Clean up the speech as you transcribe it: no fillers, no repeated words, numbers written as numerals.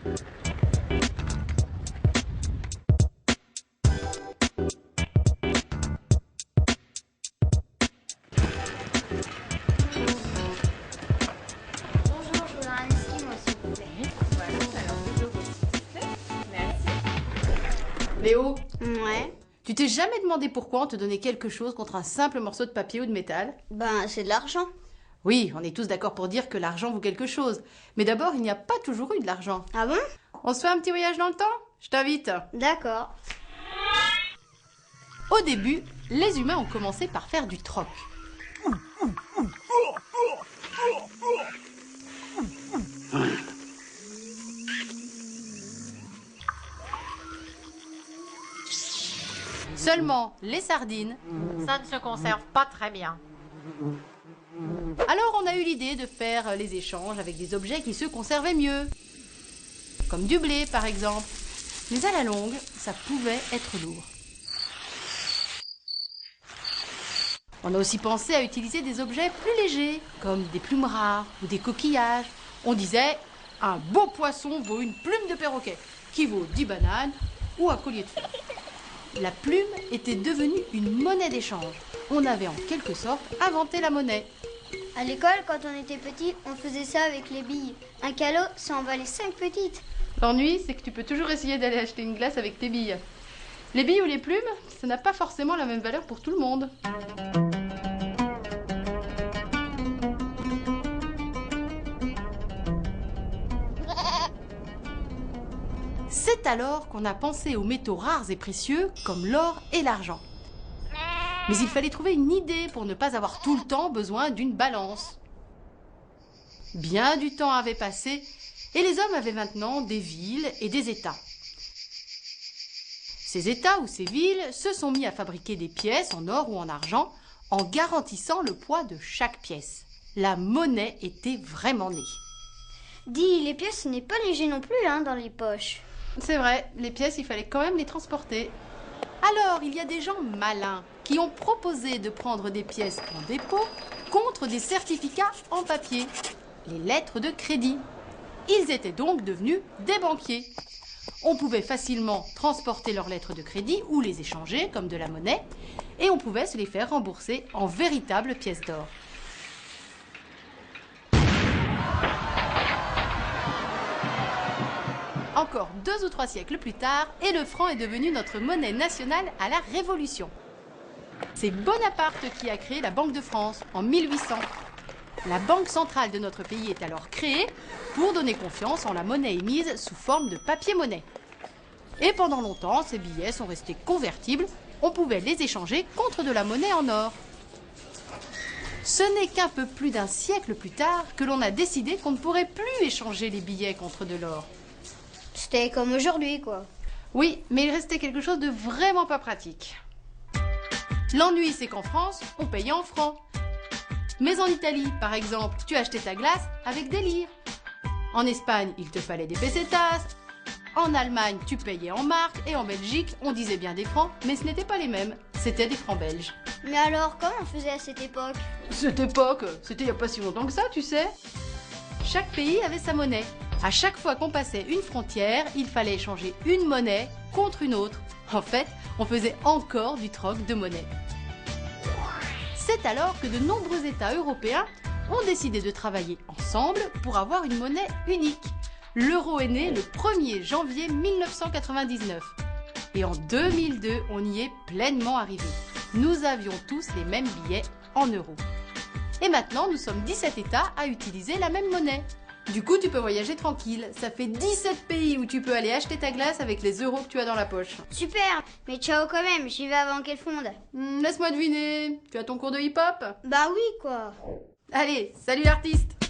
Bonjour, je voudrais un esquimau, s'il vous plaît. Voilà, alors plutôt merci. Léo, Ouais. tu t'es jamais demandé pourquoi on te donnait quelque chose contre un simple morceau de papier ou de métal? Ben, c'est de l'argent. Oui, on est tous d'accord pour dire que l'argent vaut quelque chose. Mais d'abord, il n'y a pas toujours eu de l'argent. Ah bon? On se fait un petit voyage dans le temps? Je t'invite. D'accord. Au début, les humains ont commencé par faire du troc. Seulement, les sardines. Ça ne se conserve pas très bien. Alors on a eu l'idée de faire les échanges avec des objets qui se conservaient mieux. Comme du blé par exemple. Mais à la longue, ça pouvait être lourd. On a aussi pensé à utiliser des objets plus légers, comme des plumes rares ou des coquillages. On disait, un beau poisson vaut une plume de perroquet, qui vaut 10 bananes ou un collier de feuilles. La plume était devenue une monnaie d'échange. On avait en quelque sorte inventé la monnaie. À l'école, quand on était petit, on faisait ça avec les billes. Un calot, ça en valait 5 petites. L'ennui, c'est que tu peux toujours essayer d'aller acheter une glace avec tes billes. Les billes ou les plumes, ça n'a pas forcément la même valeur pour tout le monde. C'est alors qu'on a pensé aux métaux rares et précieux comme l'or et l'argent. Mais il fallait trouver une idée pour ne pas avoir tout le temps besoin d'une balance. Bien du temps avait passé et les hommes avaient maintenant des villes et des États. Ces États ou ces villes se sont mis à fabriquer des pièces en or ou en argent en garantissant le poids de chaque pièce. La monnaie était vraiment née. Dis, les pièces, ce n'est pas léger non plus, hein, dans les poches. C'est vrai, les pièces, il fallait quand même les transporter. Alors, il y a des gens malins qui ont proposé de prendre des pièces en dépôt contre des certificats en papier, les lettres de crédit. Ils étaient donc devenus des banquiers. On pouvait facilement transporter leurs lettres de crédit ou les échanger comme de la monnaie, et on pouvait se les faire rembourser en véritables pièces d'or. Encore 2 ou 3 siècles plus tard, et le franc est devenu notre monnaie nationale à la Révolution. C'est Bonaparte qui a créé la Banque de France en 1800. La banque centrale de notre pays est alors créée pour donner confiance en la monnaie émise sous forme de papier-monnaie. Et pendant longtemps, ces billets sont restés convertibles. On pouvait les échanger contre de la monnaie en or. Ce n'est qu'un peu plus d'un siècle plus tard que l'on a décidé qu'on ne pourrait plus échanger les billets contre de l'or. C'était comme aujourd'hui, quoi. Oui, mais il restait quelque chose de vraiment pas pratique. L'ennui, c'est qu'en France, on payait en francs. Mais en Italie, par exemple, tu achetais ta glace avec des lires. En Espagne, il te fallait des pesetas. En Allemagne, tu payais en marques. Et en Belgique, on disait bien des francs, mais ce n'était pas les mêmes. C'était des francs belges. Mais alors, comment on faisait à cette époque? Cette époque, c'était il n'y a pas si longtemps que ça, tu sais. Chaque pays avait sa monnaie. À chaque fois qu'on passait une frontière, il fallait échanger une monnaie contre une autre. En fait, on faisait encore du troc de monnaie. C'est alors que de nombreux États européens ont décidé de travailler ensemble pour avoir une monnaie unique. L'euro est né le 1er janvier 1999. Et en 2002, on y est pleinement arrivé. Nous avions tous les mêmes billets en euros. Et maintenant, nous sommes 17 États à utiliser la même monnaie. Du coup, tu peux voyager tranquille. Ça fait 17 pays où tu peux aller acheter ta glace avec les euros que tu as dans la poche. Super, mais ciao quand même, j'y vais avant qu'elle fonde. Laisse-moi deviner. Tu as ton cours de hip-hop? Bah oui, quoi. Allez, salut l'artiste!